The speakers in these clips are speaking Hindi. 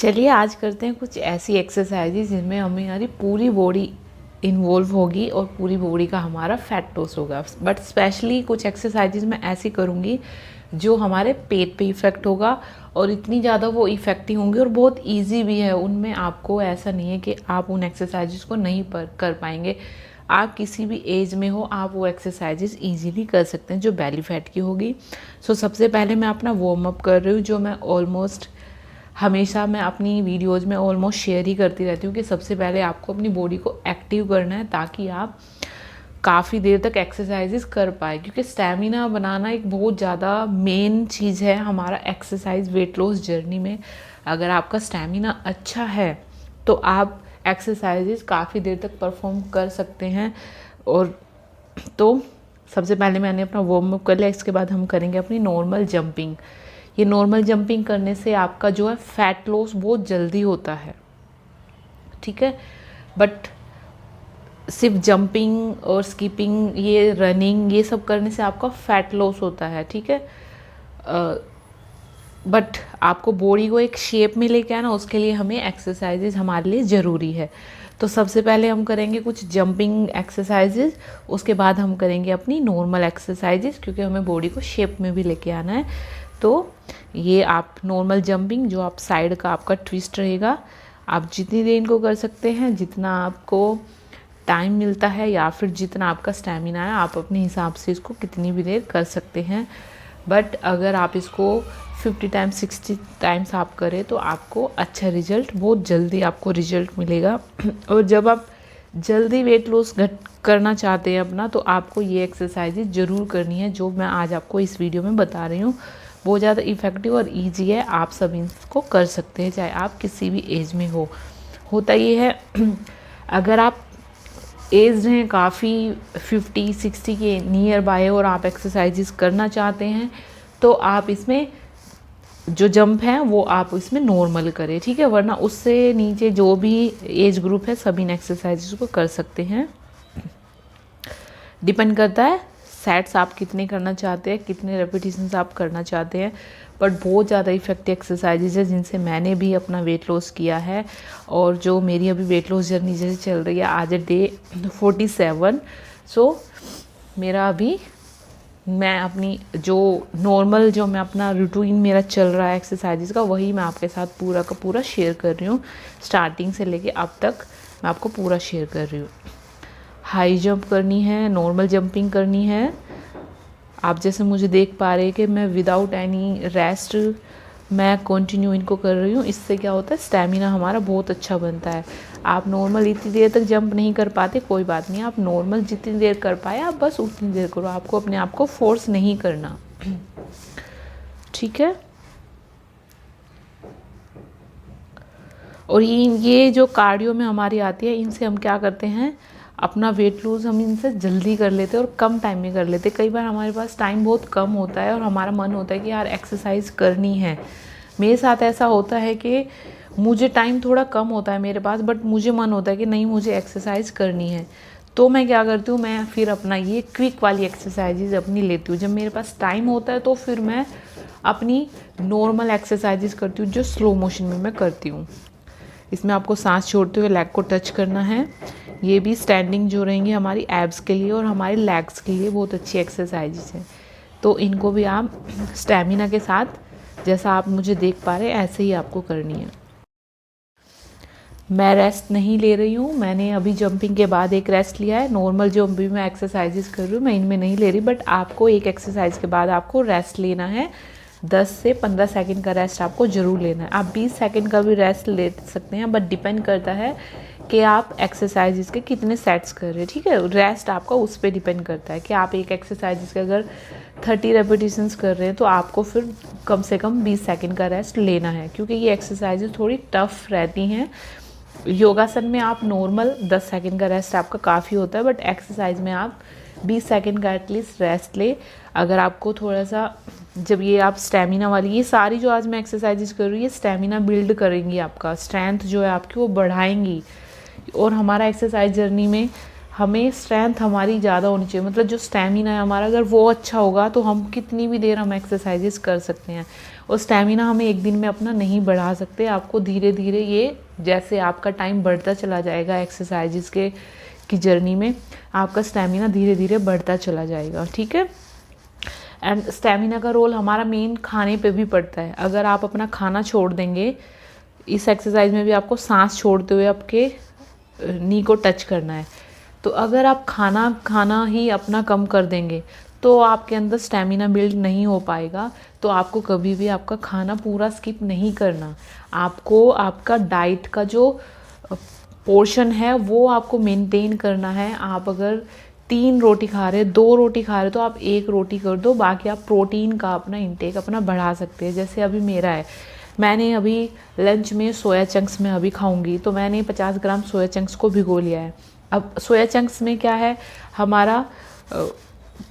चलिए आज करते हैं कुछ ऐसी एक्सरसाइजेज जिनमें हमारी पूरी बॉडी इन्वॉल्व होगी और पूरी बॉडी का हमारा फैट लॉस होगा। बट स्पेशली कुछ एक्सरसाइजेज मैं ऐसी करूँगी जो हमारे पेट पे इफ़ेक्ट होगा और इतनी ज़्यादा वो इफ़ेक्टिव होंगी और बहुत इजी भी है। उनमें आपको ऐसा नहीं है कि आप उन एक्सरसाइजेज को नहीं कर पाएंगे। आप किसी भी एज में हो आप वो एक्सरसाइजेज इजीली कर सकते हैं जो बेली फैट की होगी। सो सबसे पहले मैं अपना वार्म अप कर रही हूँ, जो मैं ऑलमोस्ट हमेशा मैं अपनी वीडियोज़ में ऑलमोस्ट शेयर ही करती रहती हूँ कि सबसे पहले आपको अपनी बॉडी को एक्टिव करना है ताकि आप काफ़ी देर तक एक्सरसाइजेस कर पाए, क्योंकि स्टैमिना बनाना एक बहुत ज़्यादा मेन चीज़ है हमारा एक्सरसाइज वेट लॉस जर्नी में। अगर आपका स्टैमिना अच्छा है तो आप एक्सरसाइजेस काफ़ी देर तक परफॉर्म कर सकते हैं। और तो सबसे पहले मैंने अपना वार्म अप कर लिया, इसके बाद हम करेंगे अपनी नॉर्मल जंपिंग। ये नॉर्मल जंपिंग करने से आपका जो है फैट लॉस बहुत जल्दी होता है, ठीक है। बट सिर्फ जंपिंग और स्किपिंग, ये रनिंग, ये सब करने से आपका फैट लॉस होता है, ठीक है। बट आपको बॉडी को एक शेप में लेके आना, उसके लिए हमें एक्सरसाइजेज हमारे लिए ज़रूरी है। तो सबसे पहले हम करेंगे कुछ जंपिंग एक्सरसाइजेज, उसके बाद हम करेंगे अपनी नॉर्मल एक्सरसाइजेज, क्योंकि हमें बॉडी को शेप में भी लेके आना है। तो ये आप नॉर्मल जंपिंग, जो आप साइड का आपका ट्विस्ट रहेगा, आप जितनी देर इनको कर सकते हैं, जितना आपको टाइम मिलता है या फिर जितना आपका स्टैमिना है, आप अपने हिसाब से इसको कितनी भी देर कर सकते हैं। बट अगर आप इसको 50 टाइम्स 60 टाइम्स आप करें तो आपको अच्छा रिजल्ट, बहुत जल्दी आपको रिजल्ट मिलेगा। और जब आप जल्दी वेट लॉस करना चाहते हैं अपना, तो आपको ये एक्सरसाइजेज ज़रूर करनी है जो मैं आज आपको इस वीडियो में बता रही हूँ। बहुत ज़्यादा इफ़ेक्टिव और इजी है, आप सब इसको कर सकते हैं चाहे आप किसी भी एज में हो। होता ये है अगर आप एज हैं काफ़ी 50-60 के नियर बाय और आप एक्सरसाइजेस करना चाहते हैं, तो आप इसमें जो जंप है वो आप इसमें नॉर्मल करें, ठीक है। वरना उससे नीचे जो भी एज ग्रुप है सभी इन एक्सरसाइजेस को कर सकते हैं। डिपेंड करता है सेट्स आप कितने करना चाहते हैं, कितने रेपिटेशंस आप करना चाहते हैं। बट बहुत ज़्यादा इफेक्टिव एक्सरसाइजेज है जिनसे मैंने भी अपना वेट लॉस किया है, और जो मेरी अभी वेट लॉस जर्नी जैसे चल रही है, आज डे 47। सो मेरा अभी मैं अपनी जो नॉर्मल जो मैं अपना रूटीन मेरा चल रहा है एक्सरसाइजेज का, वही मैं आपके साथ पूरा का पूरा शेयर कर रही हूँ। स्टार्टिंग से लेके अब तक मैं आपको पूरा शेयर कर रही हूँ। हाई जंप करनी है, नॉर्मल जंपिंग करनी है। आप जैसे मुझे देख पा रहे हैं कि मैं विदाउट एनी रेस्ट मैं कंटिन्यू इनको कर रही हूँ। इससे क्या होता है, स्टैमिना हमारा बहुत अच्छा बनता है। आप नॉर्मल इतनी देर तक जंप नहीं कर पाते, कोई बात नहीं, आप नॉर्मल जितनी देर कर पाए आप बस उतनी देर करो, आपको अपने आप को फोर्स नहीं करना, ठीक है। और ये जो कार्डियो में हमारी आती है, इनसे हम क्या करते हैं, अपना वेट लूज़ हम इनसे जल्दी कर लेते हैं और कम टाइम में कर लेते हैं। कई बार हमारे पास टाइम बहुत कम होता है और हमारा मन होता है कि यार एक्सरसाइज करनी है। मेरे साथ ऐसा होता है कि मुझे टाइम थोड़ा कम होता है मेरे पास, बट मुझे मन होता है कि नहीं मुझे एक्सरसाइज करनी है। तो मैं क्या करती हूँ, मैं फिर अपना ये क्विक वाली एक्सरसाइजेज अपनी लेती हूँ। जब मेरे पास टाइम होता है तो फिर मैं अपनी नॉर्मल एक्सरसाइजेज करती हूँ जो स्लो मोशन में मैं करती हूँ। इसमें आपको सांस छोड़ते हुए लेग को टच करना है। ये भी स्टैंडिंग जो रहेंगी हमारी एब्स के लिए और हमारे लेग्स के लिए बहुत अच्छी एक्सरसाइजेज हैं। तो इनको भी आप स्टैमिना के साथ, जैसा आप मुझे देख पा रहे हैं, ऐसे ही आपको करनी है। मैं रेस्ट नहीं ले रही हूँ, मैंने अभी जंपिंग के बाद एक रेस्ट लिया है। नॉर्मल जो भी मैं एक्सरसाइजेज कर रही हूँ मैं इनमें नहीं ले रही, बट आपको एक एक्सरसाइज के बाद आपको रेस्ट लेना है। 10 से 15 सेकंड का रेस्ट आपको ज़रूर लेना है। आप 20 सेकंड का भी रेस्ट ले सकते हैं, बट डिपेंड करता है कि आप एक्सरसाइजेज के कितने सेट्स कर रहे हैं, ठीक है। रेस्ट आपका उस पर डिपेंड करता है कि आप एक एक्सरसाइजेज के अगर 30 रेपिटेशंस कर रहे हैं तो आपको फिर कम से कम 20 सेकंड का रेस्ट लेना है, क्योंकि ये एक्सरसाइजेज थोड़ी टफ रहती हैं। योगासन में आप नॉर्मल 10 सेकंड का रेस्ट आपका काफ़ी होता है, बट एक्सरसाइज में आप 20 सेकंड का एटलीस्ट रेस्ट ले। अगर आपको थोड़ा सा, जब ये आप स्टैमिना वाली, ये सारी जो आज मैं एक्सरसाइजेज कर रही हूँ ये स्टैमिना बिल्ड करेंगी, आपका स्ट्रेंथ जो है आपकी वो बढ़ाएंगी। और हमारा एक्सरसाइज जर्नी में हमें स्ट्रेंथ हमारी ज़्यादा होनी चाहिए, मतलब जो स्टेमिना है हमारा अगर वो अच्छा होगा तो हम कितनी भी देर हम एक्सरसाइजेस कर सकते हैं। और स्टेमिना हमें एक दिन में अपना नहीं बढ़ा सकते, आपको धीरे धीरे ये जैसे आपका टाइम बढ़ता चला जाएगा एक्सरसाइजेस की जर्नी में, आपका स्टेमिना धीरे धीरे बढ़ता चला जाएगा, ठीक है। एंड स्टेमिना का रोल हमारा मेन खाने पे भी पड़ता है। अगर आप अपना खाना छोड़ देंगे, इस एक्सरसाइज में भी आपको सांस छोड़ते हुए आपके नी को टच करना है, तो अगर आप खाना ही अपना कम कर देंगे तो आपके अंदर स्टेमिना बिल्ड नहीं हो पाएगा। तो आपको कभी भी आपका खाना पूरा स्किप नहीं करना, आपको आपका डाइट का जो पोर्शन है वो आपको मेंटेन करना है। आप अगर 3 रोटी खा रहे, 2 रोटी खा रहे तो आप 1 रोटी कर दो, बाकी आप प्रोटीन का अपना इंटेक अपना बढ़ा सकते हैं। जैसे अभी मेरा है, मैंने अभी लंच में सोया चंक्स में अभी खाऊंगी, तो मैंने 50 ग्राम सोया चंक्स को भिगो लिया है। अब सोया चंक्स में क्या है, हमारा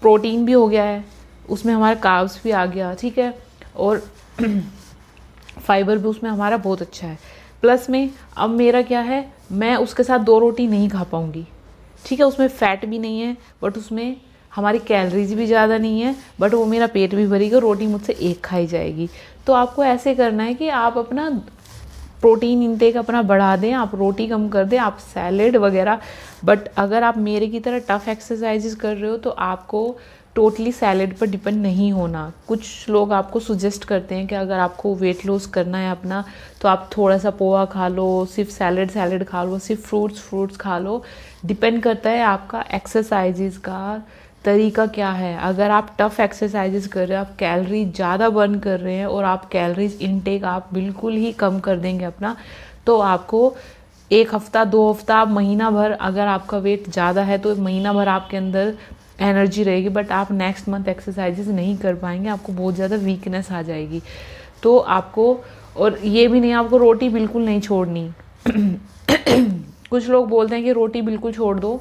प्रोटीन भी हो गया है, उसमें हमारा कार्ब्स भी आ गया, ठीक है, और फाइबर भी उसमें हमारा बहुत अच्छा है। प्लस में अब मेरा क्या है, मैं उसके साथ 2 रोटी नहीं खा पाऊँगी, ठीक है। उसमें फैट भी नहीं है, बट उसमें हमारी कैलोरीज भी ज़्यादा नहीं है, बट वो मेरा पेट भी भरेगा, रोटी मुझसे 1 खाई जाएगी। तो आपको ऐसे करना है कि आप अपना प्रोटीन इंटेक अपना बढ़ा दें, आप रोटी कम कर दें, आप सैलेड वगैरह। बट अगर आप मेरे की तरह टफ एक्सरसाइजेस कर रहे हो तो आपको टोटली सैलेड पर डिपेंड नहीं होना। कुछ लोग आपको सुजेस्ट करते हैं कि अगर आपको वेट लॉस करना है अपना, तो आप थोड़ा सा पोहा खा लो, सिर्फ सैलेड खा लो, सिर्फ फ्रूट्स खा लो। डिपेंड करता है आपका एक्सरसाइजेस का तरीका क्या है। अगर आप टफ एक्सरसाइजेस कर रहे हो, आप कैलोरी ज़्यादा बर्न कर रहे हैं और आप कैलोरीज इनटेक आप बिल्कुल ही कम कर देंगे अपना, तो आपको 1 हफ्ता 2 हफ्ता महीना भर, अगर आपका वेट ज़्यादा है तो महीना भर आपके अंदर एनर्जी रहेगी, बट आप नेक्स्ट मंथ एक्सरसाइजेस नहीं कर पाएंगे, आपको बहुत ज़्यादा वीकनेस आ जाएगी। तो आपको, और ये भी नहीं आपको रोटी बिल्कुल नहीं छोड़नी। कुछ लोग बोलते हैं कि रोटी बिल्कुल छोड़ दो,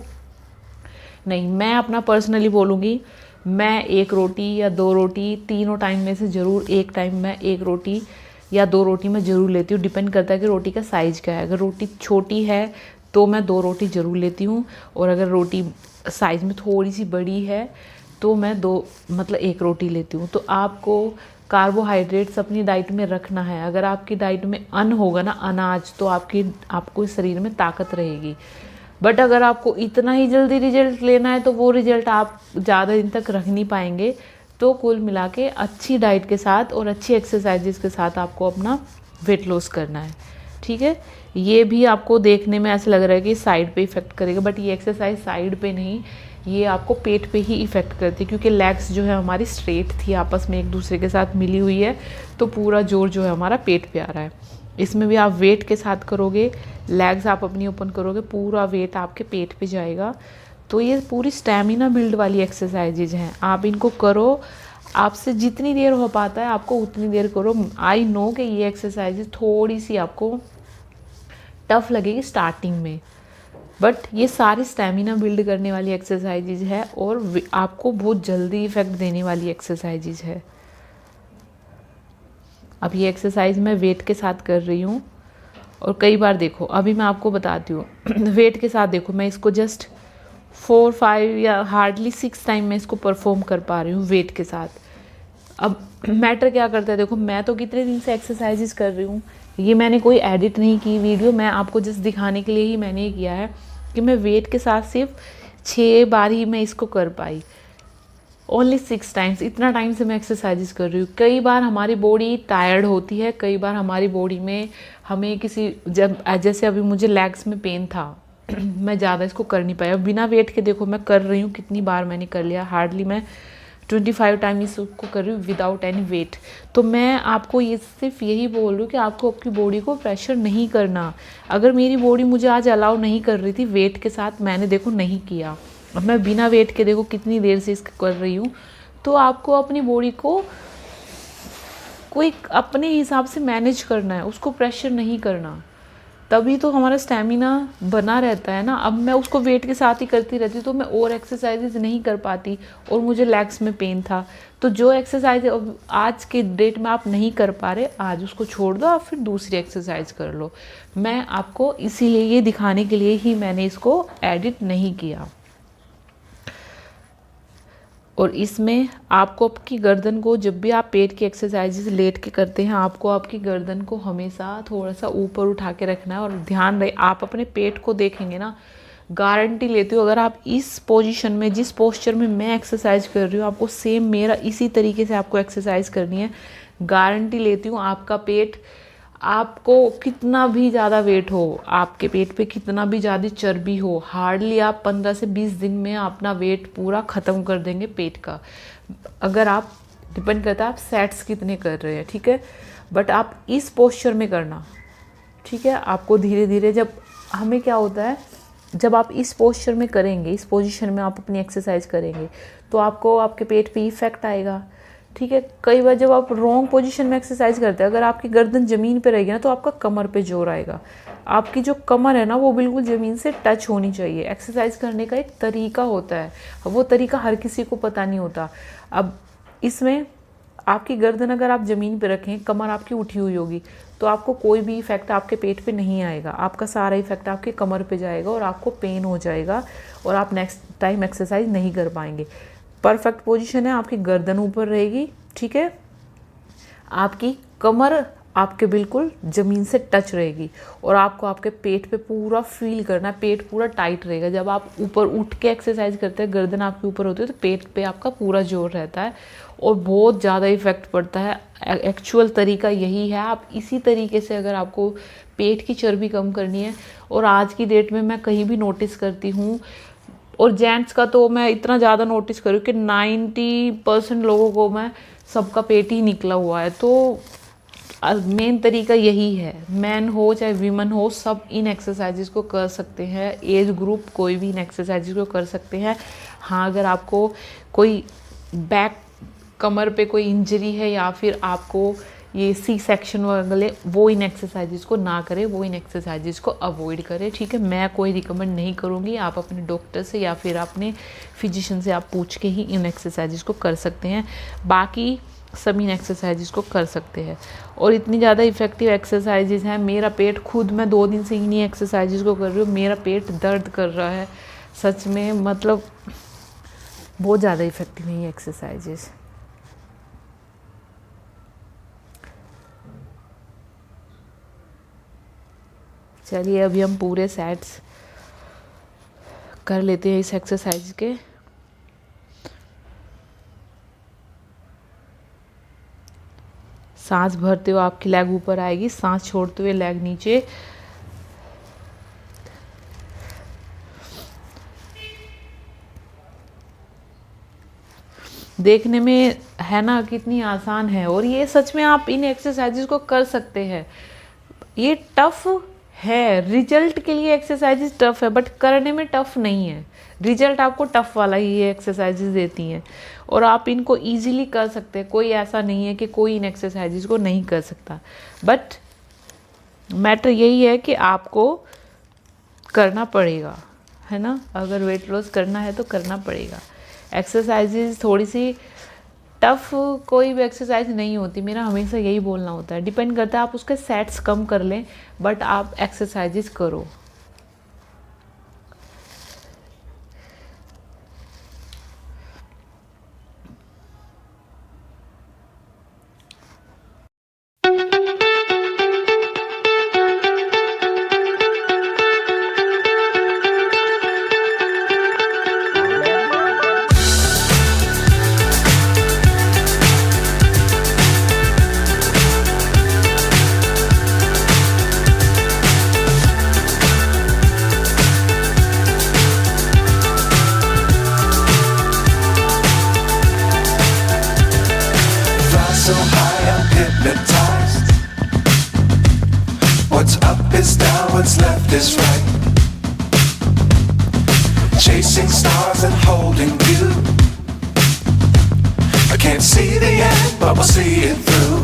नहीं, मैं अपना पर्सनली बोलूँगी, मैं 1 रोटी या 2 रोटी तीनों टाइम में से ज़रूर एक टाइम मैं 1 रोटी या 2 रोटी मैं ज़रूर लेती हूँ। डिपेंड करता है कि रोटी का साइज़ क्या है। अगर रोटी छोटी है तो मैं 2 रोटी ज़रूर लेती हूँ, और अगर रोटी साइज़ में थोड़ी सी बड़ी है तो मैं 1 रोटी लेती हूँ। तो आपको कार्बोहाइड्रेट्स अपनी डाइट में रखना है। अगर आपकी डाइट में अन्न होगा ना, अनाज, तो आपको शरीर में ताकत रहेगी। बट अगर आपको इतना ही जल्दी रिजल्ट लेना है तो वो रिजल्ट आप ज़्यादा दिन तक रख नहीं पाएंगे। तो कुल मिला के अच्छी डाइट के साथ और अच्छी एक्सरसाइजेस के साथ आपको अपना वेट लॉस करना है, ठीक है। ये भी आपको देखने में ऐसा लग रहा है कि साइड पे इफेक्ट करेगा, बट ये एक्सरसाइज साइड पे नहीं, ये आपको पेट पे ही इफेक्ट करती है, क्योंकि लेग्स जो है हमारी स्ट्रेट थी, आपस में एक दूसरे के साथ मिली हुई है, तो पूरा जोर जो है हमारा पेट पे आ रहा है। इसमें भी आप वेट के साथ करोगे, लेग्स आप अपनी ओपन करोगे, पूरा वेट आपके पेट पे जाएगा। तो ये पूरी स्टैमिना बिल्ड वाली एक्सरसाइजेज हैं, आप इनको करो। आपसे जितनी देर हो पाता है आपको उतनी देर करो। आई नो कि ये एक्सरसाइजेज थोड़ी सी आपको टफ लगेगी स्टार्टिंग में, बट ये सारी स्टैमिना बिल्ड करने वाली एक्सरसाइजेज है और आपको बहुत जल्दी इफेक्ट देने वाली एक्सरसाइजेज है। अब ये एक्सरसाइज मैं वेट के साथ कर रही हूँ, और कई बार देखो, अभी मैं आपको बताती हूँ वेट के साथ देखो, मैं इसको जस्ट 4-5 या हार्डली 6 टाइम मैं इसको परफॉर्म कर पा रही हूँ वेट के साथ। अब मैटर क्या करता है, देखो मैं तो कितने दिन से एक्सरसाइजेस कर रही हूँ, ये मैंने कोई एडिट नहीं की वीडियो, मैं आपको जस्ट दिखाने के लिए ही मैंने ये किया है कि मैं वेट के साथ सिर्फ 6 बार ही मैं इसको कर पाई, ओनली 6 टाइम्स। इतना टाइम से मैं एक्सरसाइजेस कर रही हूँ। कई बार हमारी बॉडी टायर्ड होती है, कई बार हमारी बॉडी में हमें जैसे अभी मुझे लेग्स में पेन था मैं ज़्यादा इसको कर नहीं पाया। बिना वेट के देखो मैं कर रही हूँ, कितनी बार मैंने कर लिया, हार्डली मैं 25 टाइम इसको कर रही हूँ विदाउट एनी वेट। तो मैं आपको ये सिर्फ यही बोल रही हूँ कि आपको आपकी बॉडी को प्रेशर नहीं करना। अगर मेरी बॉडी मुझे आज अलाउ नहीं कर रही थी वेट के साथ, मैंने देखो नहीं किया, अब मैं बिना वेट के देखो कितनी देर से इसको कर रही हूँ। तो आपको अपनी बॉडी को कोई अपने हिसाब से मैनेज करना है, उसको प्रेशर नहीं करना। तभी तो हमारा स्टेमिना बना रहता है ना। अब मैं उसको वेट के साथ ही करती रहती तो मैं और एक्सरसाइजेज नहीं कर पाती और मुझे लेग्स में पेन था। तो जो एक्सरसाइज आज के डेट में आप नहीं कर पा रहे, आज उसको छोड़ दो, आप फिर दूसरी एक्सरसाइज कर लो। मैं आपको इसीलिए ये दिखाने के लिए ही मैंने इसको एडिट नहीं किया। और इसमें आपको आपकी गर्दन को, जब भी आप पेट की एक्सरसाइजेस लेट के करते हैं, आपको आपकी गर्दन को हमेशा थोड़ा सा ऊपर उठा के रखना है। और ध्यान रहे, आप अपने पेट को देखेंगे ना, गारंटी लेती हूँ अगर आप इस पोजीशन में, जिस पोस्चर में मैं एक्सरसाइज कर रही हूँ, आपको सेम मेरा इसी तरीके से आपको एक्सरसाइज करनी है। गारंटी लेती हूँ आपका पेट, आपको कितना भी ज़्यादा वेट हो, आपके पेट पे कितना भी ज़्यादा चर्बी हो, हार्डली आप 15 से 20 दिन में अपना वेट पूरा ख़त्म कर देंगे पेट का। अगर आप, डिपेंड करता है आप सेट्स कितने कर रहे हैं, ठीक है। बट आप इस पोस्चर में करना, ठीक है। आपको धीरे धीरे, जब हमें क्या होता है, जब आप इस पोस्चर में करेंगे, इस पोजीशन में आप अपनी एक्सरसाइज करेंगे, तो आपको आपके पेट पे इफेक्ट आएगा, ठीक है। कई बार जब आप रॉन्ग पोजीशन में एक्सरसाइज करते हैं, अगर आपकी गर्दन ज़मीन पे रहेगी ना, तो आपका कमर पे जोर आएगा। आपकी जो कमर है ना, वो बिल्कुल ज़मीन से टच होनी चाहिए। एक्सरसाइज करने का एक तरीका होता है, वो तरीका हर किसी को पता नहीं होता। अब इसमें आपकी गर्दन अगर आप ज़मीन पे रखें, कमर आपकी उठी हुई होगी, तो आपको कोई भी इफेक्ट आपके पेट पे नहीं आएगा। आपका सारा इफेक्ट आपके कमर पे जाएगा और आपको पेन हो जाएगा और आप नेक्स्ट टाइम एक्सरसाइज नहीं कर पाएंगे। परफेक्ट पोजीशन है, आपकी गर्दन ऊपर रहेगी, ठीक है। आपकी कमर आपके बिल्कुल ज़मीन से टच रहेगी और आपको आपके पेट पे पूरा फील करना है, पेट पूरा टाइट रहेगा। जब आप ऊपर उठ के एक्सरसाइज करते हैं, गर्दन आपके ऊपर होती है, तो पेट पे आपका पूरा जोर रहता है और बहुत ज़्यादा इफेक्ट पड़ता है। एक्चुअल तरीका यही है। आप इसी तरीके से, अगर आपको पेट की चर्बी कम करनी है, और आज की डेट में मैं कहीं भी नोटिस करती हूँ, और जेंट्स का तो मैं इतना ज़्यादा नोटिस करूँ कि 90% लोगों को मैं, सबका पेट ही निकला हुआ है। तो मेन तरीका यही है, मैन हो चाहे वीमन हो, सब इन एक्सरसाइजेस को कर सकते हैं। एज ग्रुप कोई भी इन एक्सरसाइजेस को कर सकते हैं। हाँ, अगर आपको कोई बैक, कमर पे कोई इंजरी है, या फिर आपको ये सी सेक्शन वाले, वो इन एक्सरसाइजेस को ना करें, वो इन एक्सरसाइजेस को अवॉइड करें, ठीक है। मैं कोई रिकमेंड नहीं करूँगी। आप अपने डॉक्टर से या फिर अपने फिजिशियन से आप पूछ के ही इन एक्सरसाइजेस को कर सकते हैं। बाकी सब इन एक्सरसाइजेस को कर सकते हैं। और इतनी ज़्यादा इफ़ेक्टिव एक्सरसाइजेस हैं। मेरा पेट खुद, मैं 2 दिन से इन्हीं एक्सरसाइजेस को कर रही हूँ, मेरा पेट दर्द कर रहा है सच में। मतलब बहुत ज़्यादा इफ़ेक्टिव है ये एक्सरसाइजेस। चलिए अभी हम पूरे सेट्स कर लेते हैं इस एक्सरसाइज के। सांस भरते हुए आपकी लेग ऊपर आएगी, सांस छोड़ते हुए लेग नीचे। देखने में है ना कितनी आसान है, और ये सच में आप इन एक्सरसाइजेस को कर सकते हैं। ये टफ है, रिजल्ट के लिए एक्सरसाइजेस टफ है, बट करने में टफ नहीं है। रिजल्ट आपको टफ वाला ही ये एक्सरसाइजेस देती हैं, और आप इनको इजीली कर सकते हैं। कोई ऐसा नहीं है कि कोई इन एक्सरसाइजेस को नहीं कर सकता, बट मैटर यही है कि आपको करना पड़ेगा, है ना। अगर वेट लॉस करना है तो करना पड़ेगा। एक्सरसाइजेस थोड़ी सी टफ कोई भी एक्सरसाइज नहीं होती, मेरा हमेशा यही बोलना होता है। डिपेंड करता है आप उसके सेट्स कम कर लें, बट आप एक्सरसाइजेस करो। So high, I'm hypnotized. What's up is down, what's left is right. Chasing stars and holding you. I can't see the end, but we'll see it through.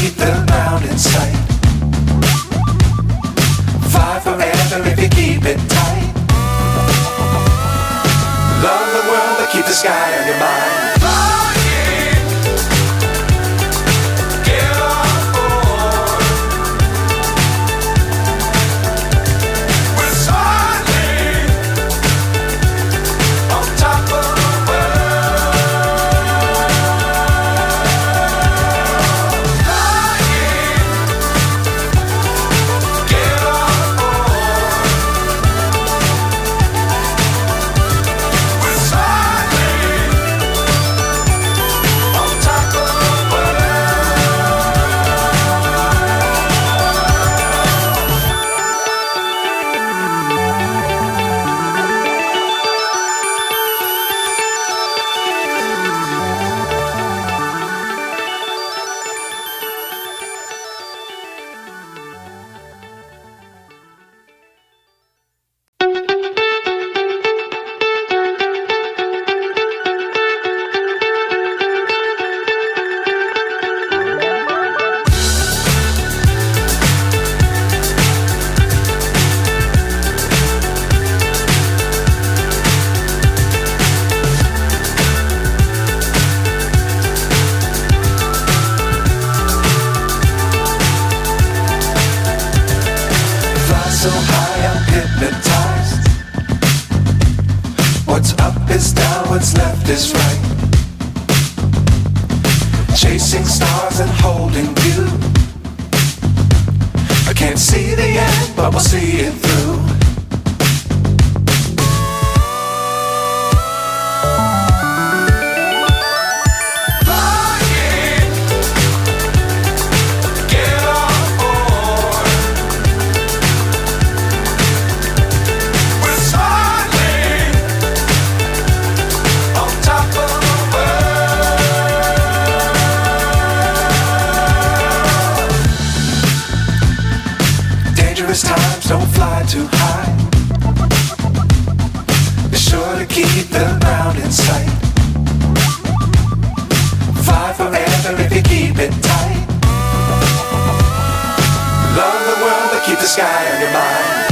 keep the ground in sight. Fly forever if you keep it tight. Love the world but keep the sky on your mind. So high I'm hypnotized. What's up is down, what's left is right. Chasing stars and holding you. I can't see the end, but we'll see it through. Times don't fly too high. Be sure to keep the ground in sight. Fly forever if you keep it tight. Love the world but keep the sky on your mind.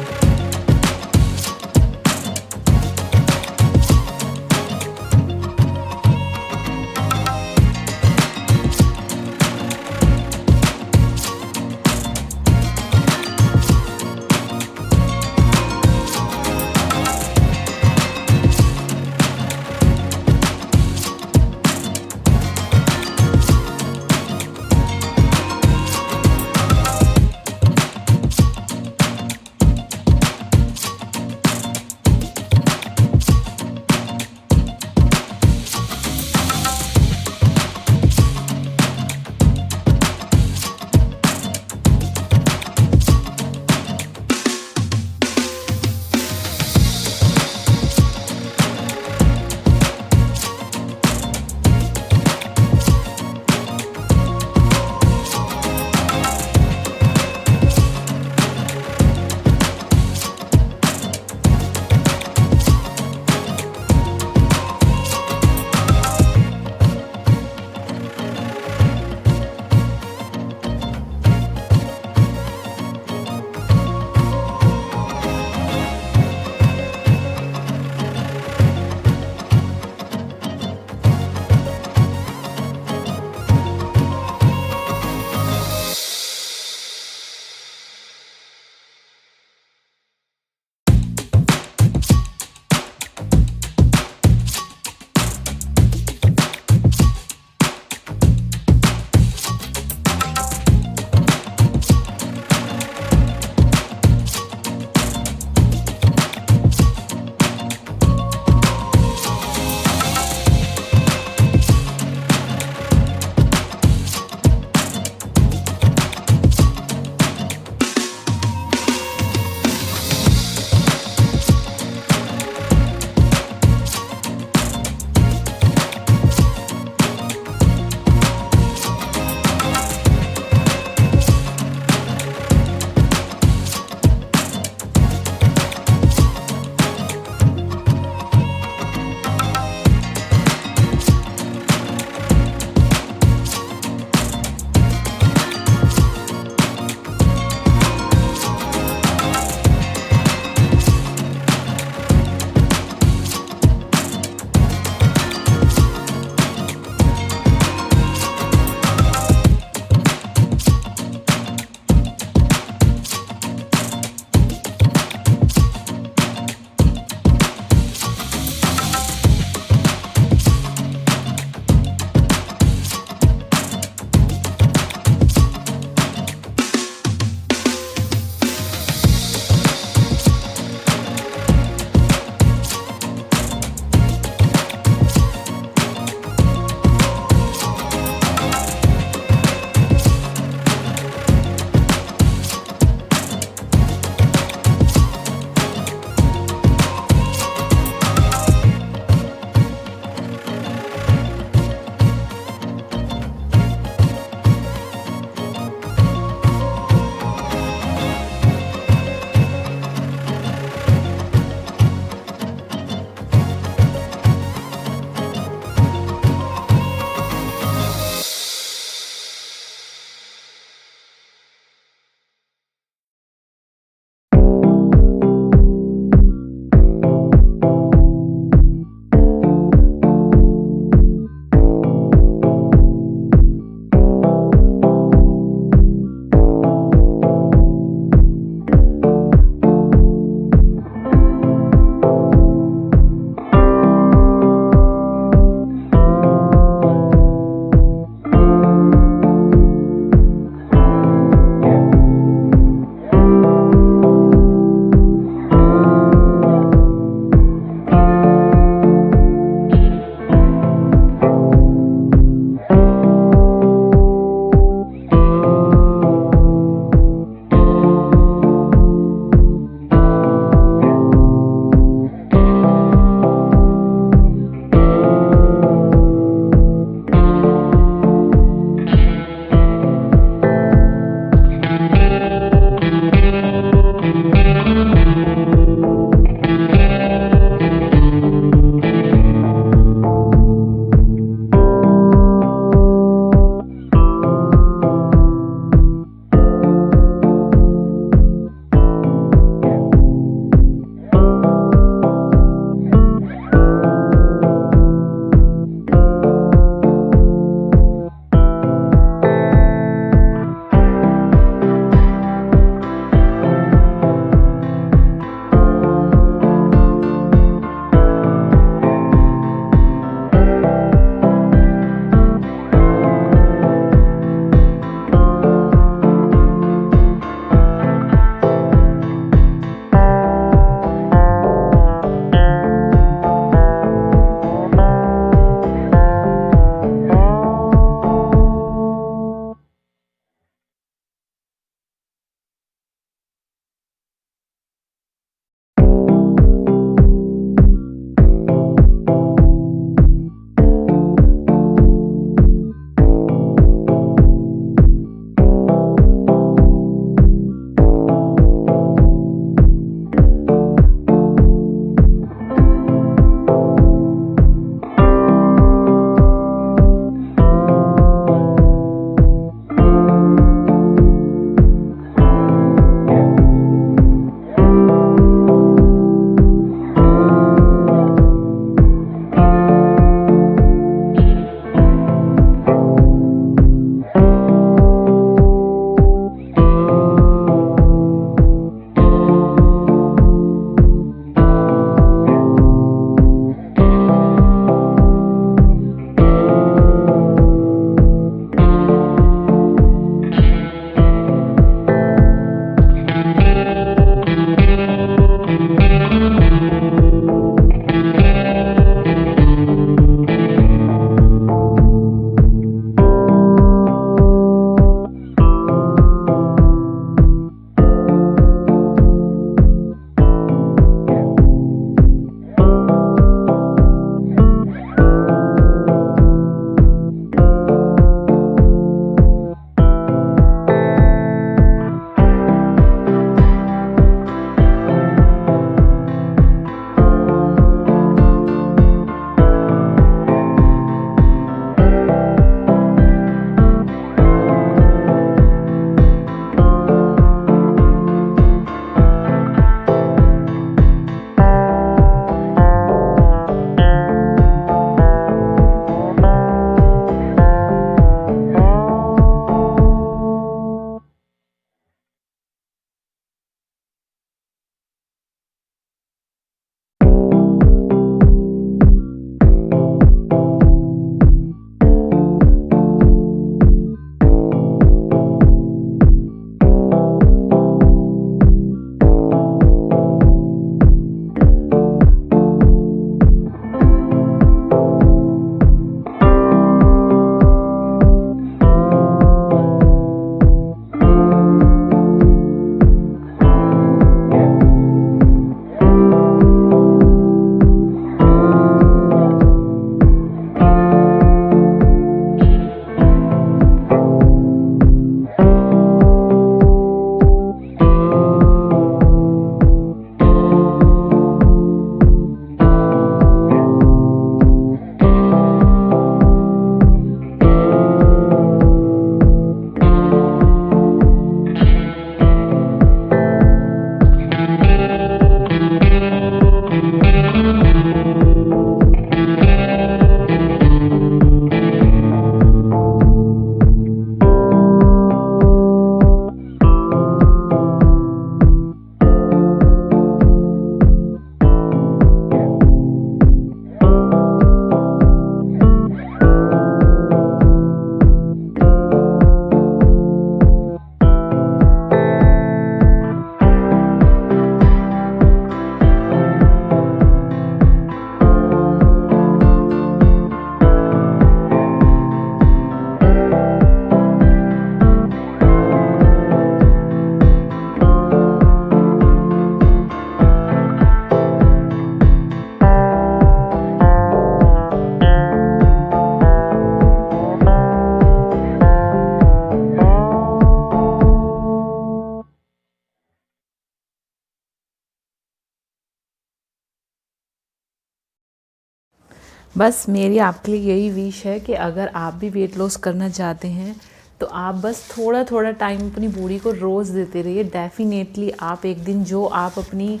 बस मेरी आपके लिए यही विश है कि अगर आप भी वेट लॉस करना चाहते हैं तो आप बस थोड़ा थोड़ा टाइम अपनी बॉडी को रोज़ देते रहिए। डेफिनेटली आप एक दिन जो आप अपनी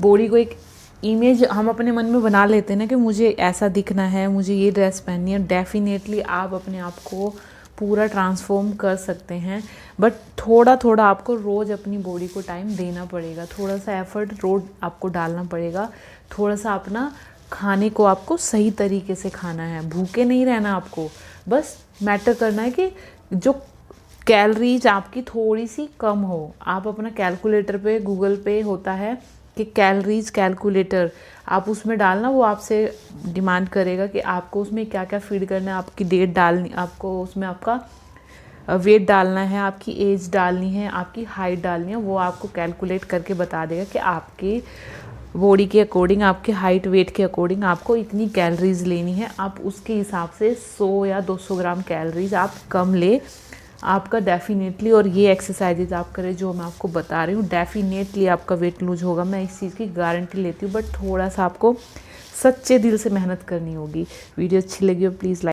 बॉडी को एक इमेज हम अपने मन में बना लेते हैं ना कि मुझे ऐसा दिखना है, मुझे ये ड्रेस पहननी है, डेफिनेटली आप अपने आप को पूरा ट्रांसफॉर्म कर सकते हैं। बट थोड़ा थोड़ा आपको रोज़ अपनी बॉडी को टाइम देना पड़ेगा, थोड़ा सा एफर्ट रोज़ आपको डालना पड़ेगा, थोड़ा सा अपना खाने को आपको सही तरीके से खाना है, भूखे नहीं रहना आपको। बस मैटर करना है कि जो कैलोरीज आपकी थोड़ी सी कम हो। आप अपना कैलकुलेटर पे गूगल पे होता है कि कैलोरीज कैलकुलेटर, आप उसमें डालना, वो आपसे डिमांड करेगा कि आपको उसमें क्या क्या फीड करना है, आपकी डेट डालनी, आपको उसमें आपका वेट डालना है, आपकी एज डालनी है, आपकी हाइट डालनी है। वो आपको कैलकुलेट करके बता देगा कि आपकी बॉडी के अकॉर्डिंग, आपके हाइट वेट के अकॉर्डिंग आपको इतनी कैलोरीज लेनी है। आप उसके हिसाब से 100 या 200 ग्राम कैलोरीज आप कम ले आपका डेफिनेटली। और ये एक्सरसाइजेज आप करें जो मैं आपको बता रही हूँ, डेफिनेटली आपका वेट लूज होगा, मैं इस चीज़ की गारंटी लेती हूँ। बट थोड़ा सा आपको सच्चे दिल से मेहनत करनी होगी। वीडियो अच्छी लगी हो प्लीज़ लाइक